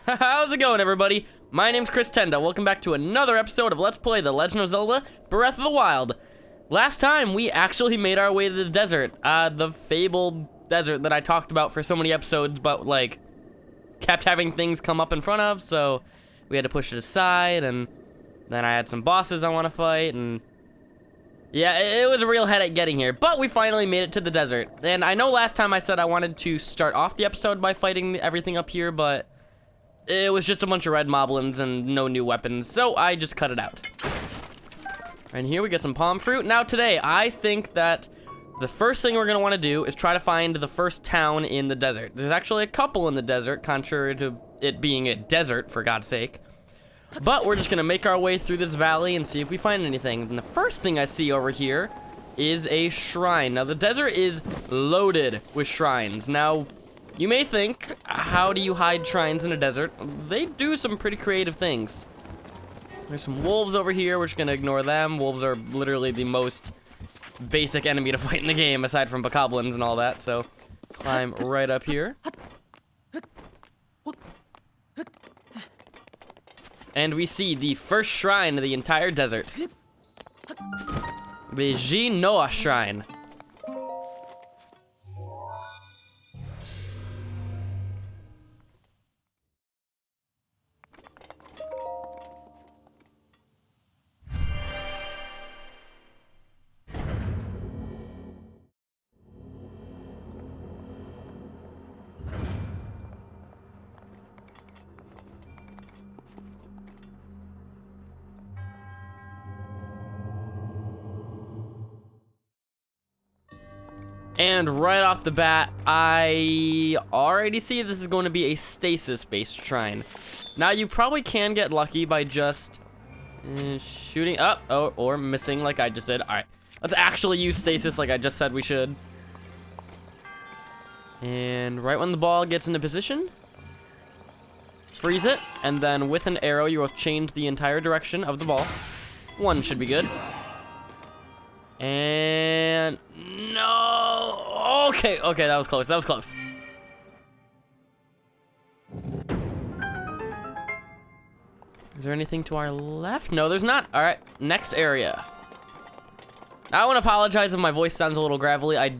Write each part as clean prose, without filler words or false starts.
How's it going, everybody? My name's Chris Tenda. Welcome back to another episode of Let's Play The Legend of Zelda Breath of the Wild. Last time, we actually made our way to the desert. The fabled desert that I talked about for so many episodes, but, like, kept having things come up in front of, so we had to push it aside, and then I had some bosses I want to fight, and yeah, it was a real headache getting here, but we finally made it to the desert. And I know last time I said I wanted to start off the episode by fighting everything up here, but it was just a bunch of red moblins and no new weapons, so I just cut it out. And here we get some palm fruit. Now today, I think that the first thing we're gonna wanna do is try to find the first town in the desert. There's actually a couple in the desert, contrary to it being a desert, for God's sake. But we're just gonna make our way through this valley and see if we find anything. And the first thing I see over here is a shrine. Now the desert is loaded with shrines. Now, you may think, how do you hide shrines in a desert? They do some pretty creative things. There's some wolves over here. We're just gonna ignore them. Wolves are literally the most basic enemy to fight in the game, aside from bokoblins and all that. So, climb right up here. And we see the first shrine of the entire desert. The Noah Shrine. And right off the bat, I already see this is going to be a stasis-based shrine. Now, you probably can get lucky by just shooting up or missing like I just did. All right, let's actually use stasis like I just said we should. And right when the ball gets into position, freeze it, and then with an arrow, you will change the entire direction of the ball. One should be good. And no, okay, that was close, Is there anything to our left? No, there's not. All right, next area. Now, I want to apologize if my voice sounds a little gravelly. I'm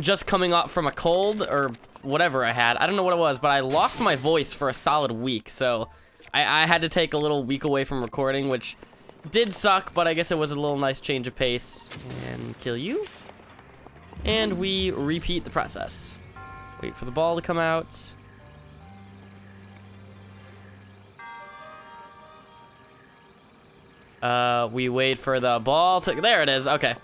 just coming up from a cold or whatever I had. I don't know what it was, but I lost my voice for a solid week, so I had to take a little week away from recording, which did suck, but I guess it was a little nice change of pace. And kill you. And we repeat the process. Wait for the ball to come out. We wait for the ball to... There it is, okay.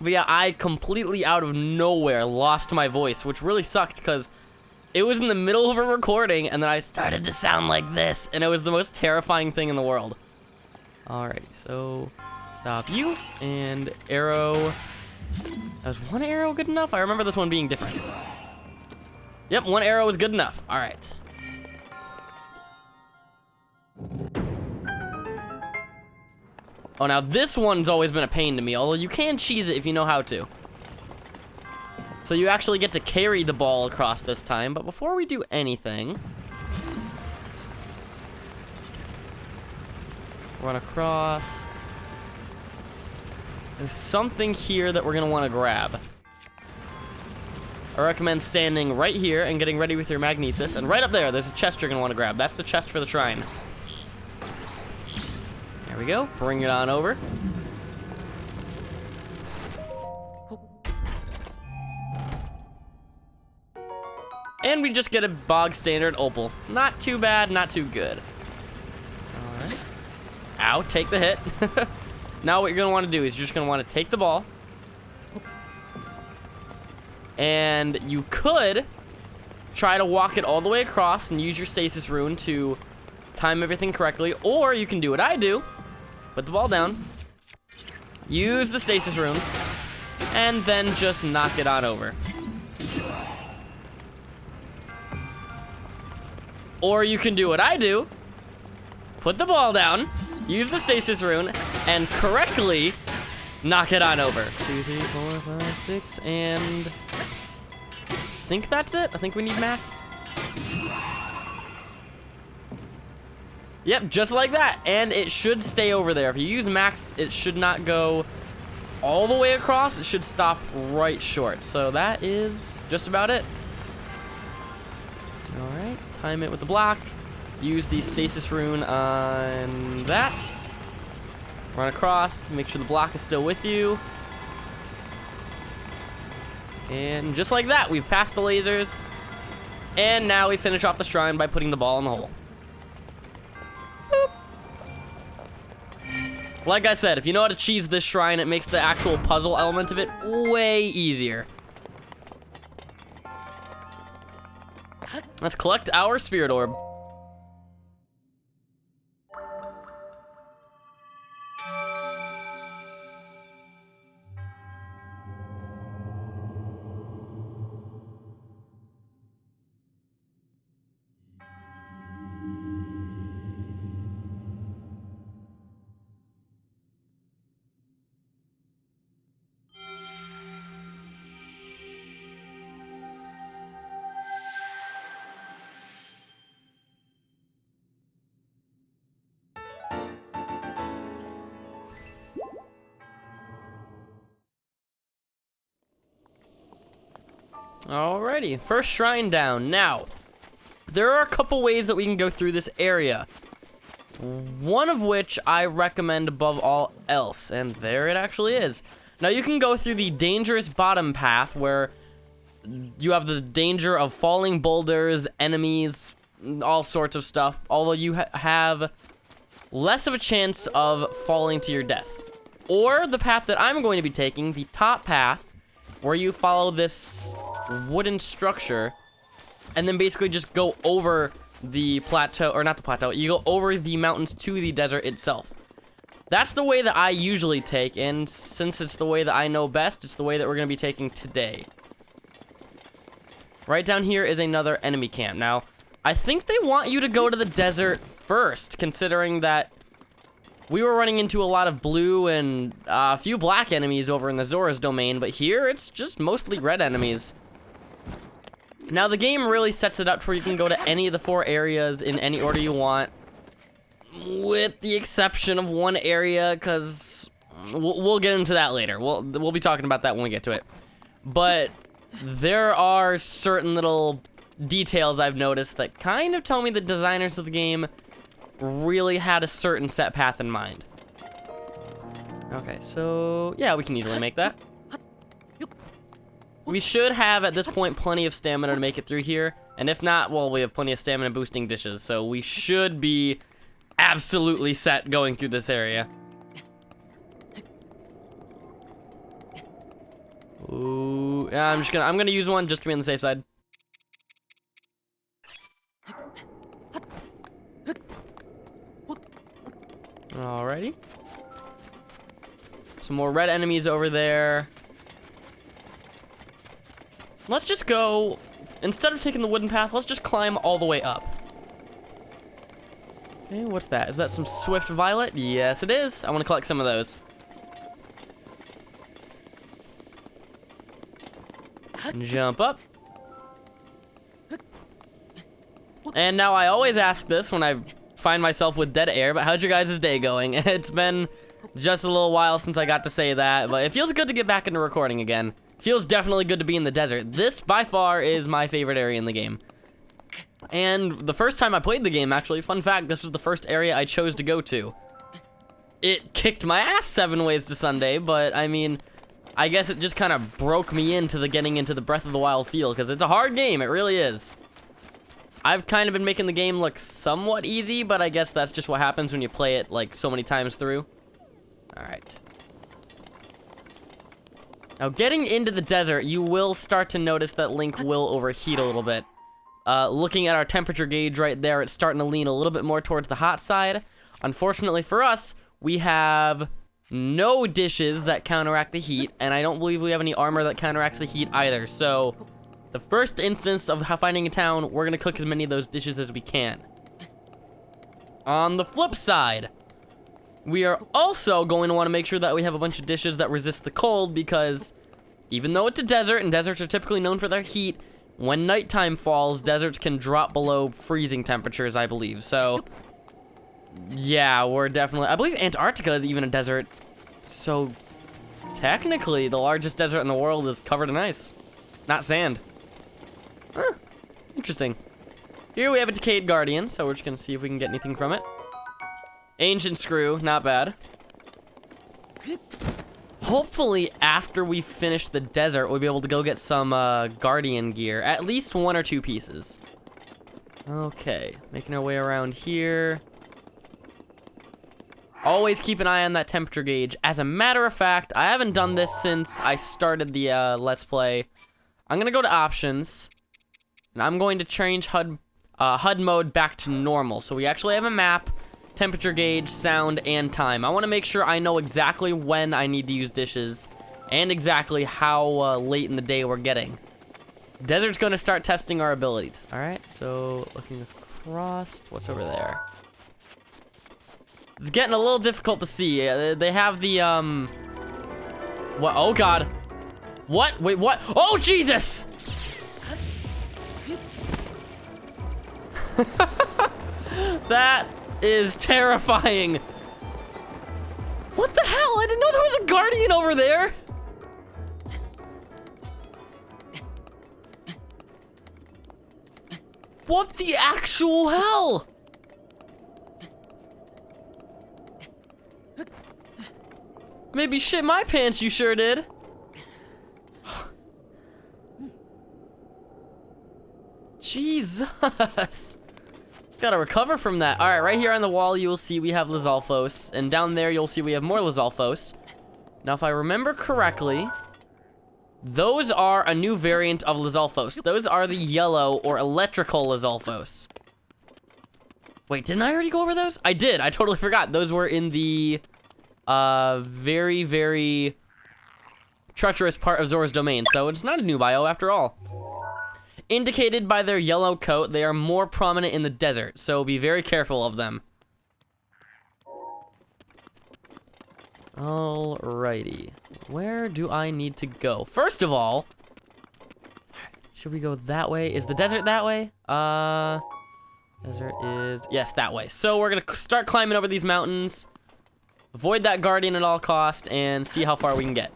But yeah, I completely out of nowhere lost my voice, which really sucked because it was in the middle of a recording and then I started to sound like this, and it was the most terrifying thing in the world. Alrighty, so stop you, and arrow. Was one arrow good enough? I remember this one being different. Yep, one arrow was good enough. Alright. Oh, now this one's always been a pain to me, although you can cheese it if you know how to. So you actually get to carry the ball across this time, but before we do anything, run across. There's something here that we're gonna wanna grab. I recommend standing right here and getting ready with your magnesis, and right up there, there's a chest you're gonna wanna grab. That's the chest for the shrine. There we go, bring it on over. And we just get a bog standard opal. Not too bad, not too good. Ow, take the hit. Now what you're gonna wanna do is you're just gonna wanna take the ball. And you could try to walk it all the way across and use your stasis rune to time everything correctly. Or you can do what I do. Put the ball down. Use the stasis rune. And then just knock it on over. Or you can do what I do. Put the ball down. Use the stasis rune and correctly knock it on over. 2, 3, 4, 5, 6, and think that's it. I think we need max. Yep, just like that. And it should stay over there. If you use max, it should not go all the way across. It should stop right short. So that is just about it. All right, time it with the block. Use the stasis rune on that. Run across, make sure the block is still with you. And just like that, we've passed the lasers. And now we finish off the shrine by putting the ball in the hole. Boop. Like I said, if you know how to cheese this shrine, it makes the actual puzzle element of it way easier. Let's collect our spirit orb. Alrighty, first shrine down. Now, there are a couple ways that we can go through this area. One of which I recommend above all else, and there it actually is. Now, you can go through the dangerous bottom path where you have the danger of falling boulders, enemies, all sorts of stuff, although you have less of a chance of falling to your death. Or the path that I'm going to be taking, the top path, where you follow this wooden structure and then basically just go over the plateau, or not the plateau, you go over the mountains to the desert itself. That's the way that I usually take, and since it's the way that I know best, it's the way that we're going to be taking today. Right down here is another enemy camp. Now, I think they want you to go to the desert first, considering that we were running into a lot of blue and a few black enemies over in the Zora's domain, but here it's just mostly red enemies. Now, the game really sets it up to where you can go to any of the 4 areas in any order you want, with the exception of one area, because we'll get into that later. We'll be talking about that when we get to it. But there are certain little details I've noticed that kind of tell me the designers of the game really had a certain set path in mind. Okay, so yeah, we can easily make that. We should have, at this point, plenty of stamina to make it through here. And if not, well, we have plenty of stamina boosting dishes. So we should be absolutely set going through this area. Ooh, yeah, I'm gonna use one just to be on the safe side. Alrighty. Some more red enemies over there. Let's just go, instead of taking the wooden path, let's just climb all the way up. Okay, what's that? Is that some swift violet? Yes, it is. I want to collect some of those. Jump up. And now I always ask this when I find myself with dead air, but how's your guys' day going? It's been just a little while since I got to say that, but it feels good to get back into recording again. Feels definitely good to be in the desert. This, by far, is my favorite area in the game. And the first time I played the game, actually, fun fact, this was the first area I chose to go to. It kicked my ass 7 ways to Sunday, but, I mean, I guess it just kind of broke me into getting into the Breath of the Wild feel, because it's a hard game, it really is. I've kind of been making the game look somewhat easy, but I guess that's just what happens when you play it, like, so many times through. Alright. Now, getting into the desert, you will start to notice that Link will overheat a little bit. Looking at our temperature gauge right there, it's starting to lean a little bit more towards the hot side. Unfortunately for us, we have no dishes that counteract the heat, and I don't believe we have any armor that counteracts the heat either. So, the first instance of finding a town, we're gonna cook as many of those dishes as we can. On the flip side, we are also going to want to make sure that we have a bunch of dishes that resist the cold, because even though it's a desert, and deserts are typically known for their heat, when nighttime falls, deserts can drop below freezing temperatures, I believe. So, yeah, we're definitely... I believe Antarctica is even a desert. So, technically, the largest desert in the world is covered in ice, not sand. Huh, interesting. Here we have a decayed guardian, so we're just gonna see if we can get anything from it. Ancient screw, not bad. Hopefully, after we finish the desert, we'll be able to go get some guardian gear. At least 1 or 2 pieces. Okay, making our way around here. Always keep an eye on that temperature gauge. As a matter of fact, I haven't done this since I started the Let's Play. I'm gonna go to options, and I'm going to change HUD mode back to normal. So we actually have a map, temperature gauge, sound, and time. I want to make sure I know exactly when I need to use dishes and exactly how late in the day we're getting. Desert's going to start testing our abilities. All right, so looking across, what's over there? It's getting a little difficult to see. They have the, what? Oh, God. What? Wait, what? Oh, Jesus! That is terrifying. What the hell? I didn't know there was a guardian over there. What the actual hell? Maybe shit my pants, you sure did. Jesus. Gotta recover from that. All right, right here on the wall, you will see we have Lizalfos, and down there, you'll see we have more Lizalfos. Now, if I remember correctly, those are a new variant of Lizalfos. Those are the yellow or electrical Lizalfos. Wait, didn't I already go over those? I did. I totally forgot. Those were in the very, very treacherous part of Zora's domain, so it's not a new bio after all. Indicated by their yellow coat, they are more prominent in the desert, so be very careful of them. Alrighty. Where do I need to go? First of all, should we go that way? Is the desert that way? Desert is... Yes, that way. So we're gonna start climbing over these mountains, avoid that guardian at all cost, and see how far we can get.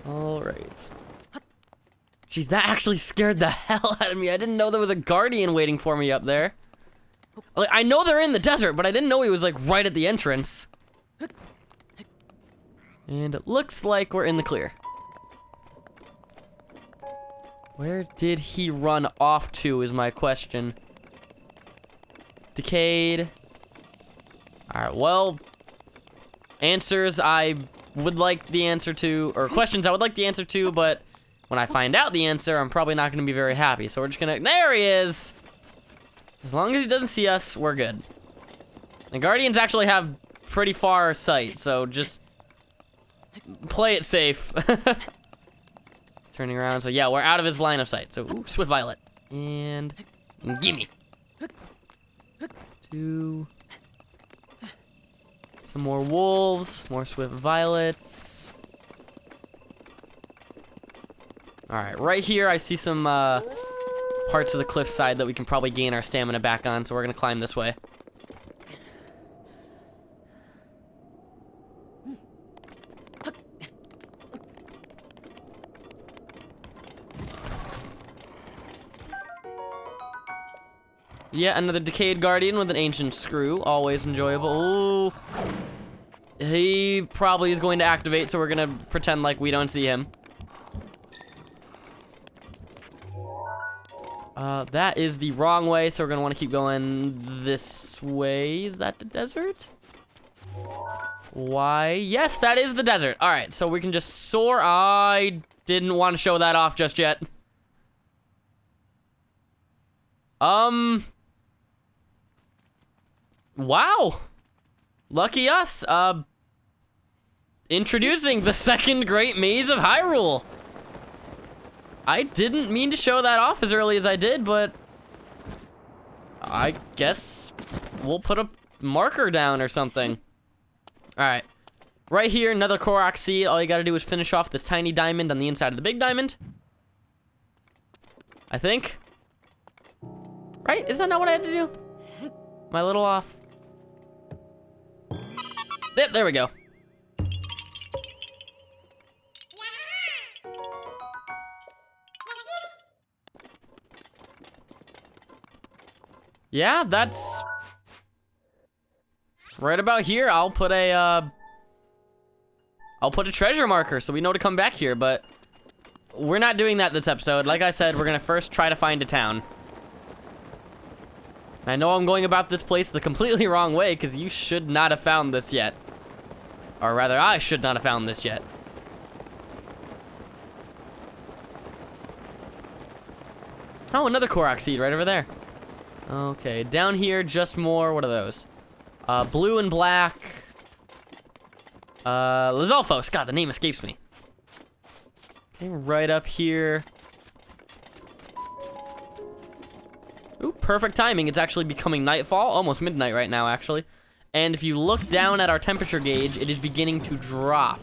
Alright. Jeez, that actually scared the hell out of me. I didn't know there was a guardian waiting for me up there. Like, I know they're in the desert, but I didn't know he was, like, right at the entrance. And it looks like we're in the clear. Where did he run off to is my question. Decayed. Alright, well, answers I would like the answer to, or questions I would like the answer to, but when I find out the answer, I'm probably not going to be very happy. So we're just going to... There he is! As long as he doesn't see us, we're good. The Guardians actually have pretty far sight, so just play it safe. It's turning around. So yeah, we're out of his line of sight. So, ooh, Swift Violet. And gimme. 2. Some more wolves. More Swift Violets. Alright, right here I see some parts of the cliffside that we can probably gain our stamina back on, so we're gonna climb this way. Yeah, another decayed guardian with an ancient screw. Always enjoyable. Ooh. He probably is going to activate, so we're gonna pretend like we don't see him. That is the wrong way, so we're gonna want to keep going this way. Is that the desert? Why? Yes, that is the desert. All right, so we can just soar. I didn't want to show that off just yet. Wow. Lucky us. Introducing the second great maze of Hyrule. I didn't mean to show that off as early as I did, but I guess we'll put a marker down or something. All right. Right here, another Korok seed. All you gotta do is finish off this tiny diamond on the inside of the big diamond. I think. Right? Is that not what I had to do? Am I a little off? Yep, there we go. Yeah, that's right about here. I'll put a treasure marker so we know to come back here, but we're not doing that this episode. Like I said, we're gonna first try to find a town. I know I'm going about this place the completely wrong way because you should not have found this yet. Or rather, I should not have found this yet. Oh, another Korok seed right over there. Okay, down here, just more, what are those? Blue and black. Lizalfos, God, the name escapes me. Okay, right up here. Ooh, perfect timing, it's actually becoming nightfall, almost midnight right now, actually. And if you look down at our temperature gauge, it is beginning to drop.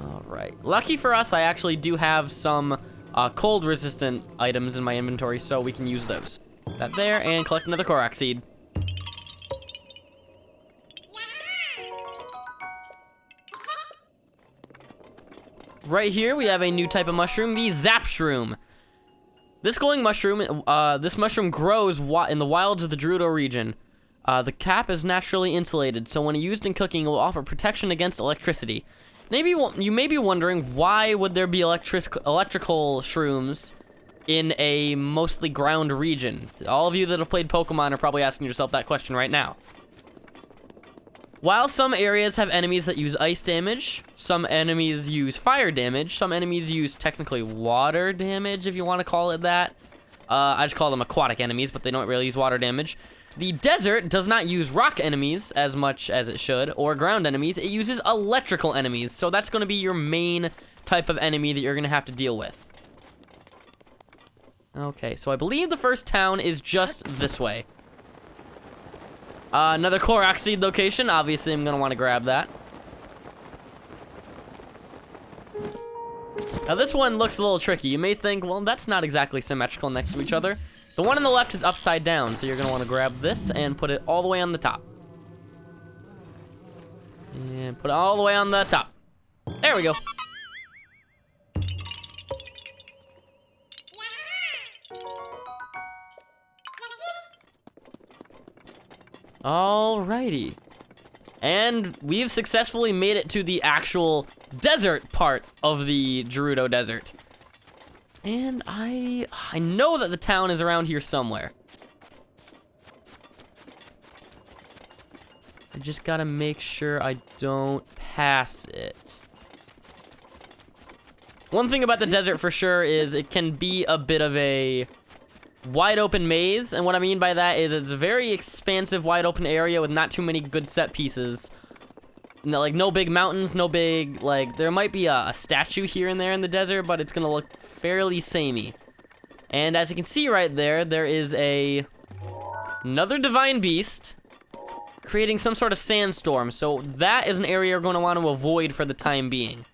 All right, lucky for us, I actually do have some cold resistant items in my inventory, so we can use those. That there, and collect another Korok seed. Right here, we have a new type of mushroom, the Zap Shroom. This glowing mushroom, this mushroom grows in the wilds of the Gerudo region. The cap is naturally insulated, so when used in cooking, it will offer protection against electricity. Maybe you may be wondering, why would there be electrical shrooms in a mostly ground region? All of you that have played Pokemon are probably asking yourself that question right now. While some areas have enemies that use ice damage, some enemies use fire damage, some enemies use technically water damage, if you want to call it that. I just call them aquatic enemies, but they don't really use water damage. The desert does not use rock enemies as much as it should, or ground enemies. It uses electrical enemies, so that's going to be your main type of enemy that you're going to have to deal with. Okay, so I believe the first town is just this way. Another Korok seed location. Obviously, I'm going to want to grab that. Now, this one looks a little tricky. You may think, well, that's not exactly symmetrical next to each other. The one on the left is upside down, so you're gonna wanna grab this and put it all the way on the top. And put it all the way on the top. There we go. Alrighty. And we've successfully made it to the actual desert part of the Gerudo Desert. And I know that the town is around here somewhere. I just gotta make sure I don't pass it. One thing about the desert for sure is it can be a bit of a wide open maze. And what I mean by that is it's a very expansive, wide open area with not too many good set pieces. No, like, no big mountains, no big, like, there might be a statue here and there in the desert, but it's gonna look fairly samey. And as you can see right there, there is another divine beast creating some sort of sandstorm. So that is an area you're gonna want to avoid for the time being.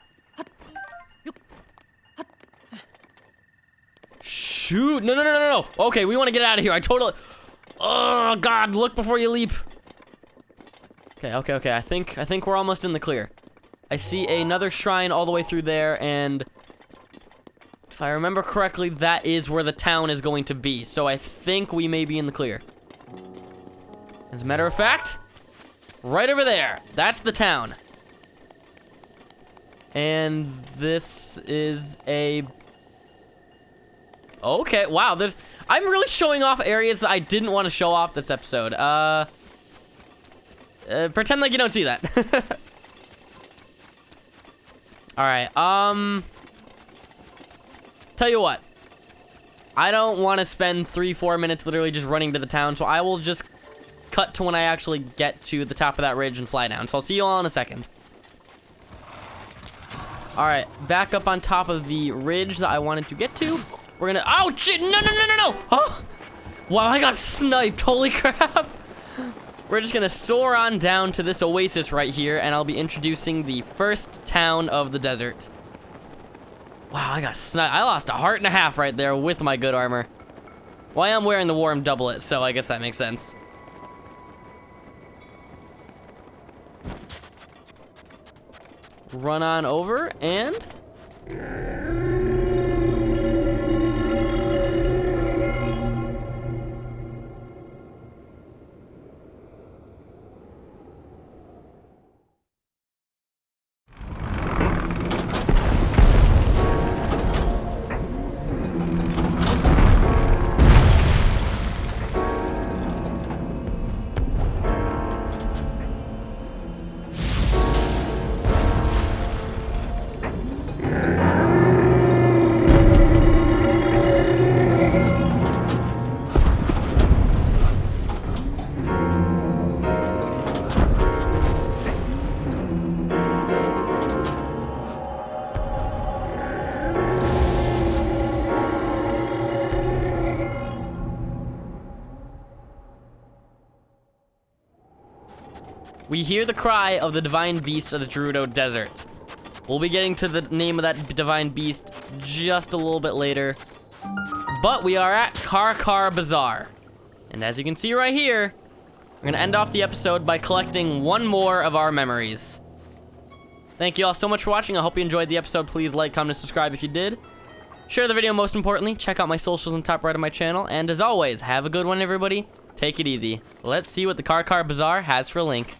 Shoot, no. Okay, we want to get out of here. Oh, God, look before you leap. Okay. I think we're almost in the clear. I see another shrine all the way through there, and if I remember correctly, that is where the town is going to be. So I think we may be in the clear. As a matter of fact, right over there, that's the town. And this is a... Okay, wow, I'm really showing off areas that I didn't want to show off this episode. Pretend like you don't see that. Alright, tell you what. I don't want to spend 3-4 minutes literally just running to the town, so I will just cut to when I actually get to the top of that ridge and fly down. So I'll see you all in a second. Alright, back up on top of the ridge that I wanted to get to. We're gonna... Oh, shit! No! Oh! Wow, I got sniped. Holy crap. We're just gonna soar on down to this oasis right here, and I'll be introducing the first town of the desert. Wow, I got sniped. I lost a heart and a half right there with my good armor. Well, I am wearing the warm doublet, so I guess that makes sense. Run on over and... We hear the cry of the divine beast of the Gerudo Desert. We'll be getting to the name of that divine beast just a little bit later. But we are at Karkar Bazaar. And as you can see right here, we're gonna end off the episode by collecting one more of our memories. Thank you all so much for watching. I hope you enjoyed the episode. Please like, comment, and subscribe if you did. Share the video most importantly. Check out my socials on the top right of my channel. And as always, have a good one, everybody. Take it easy. Let's see what the Karkar Bazaar has for Link.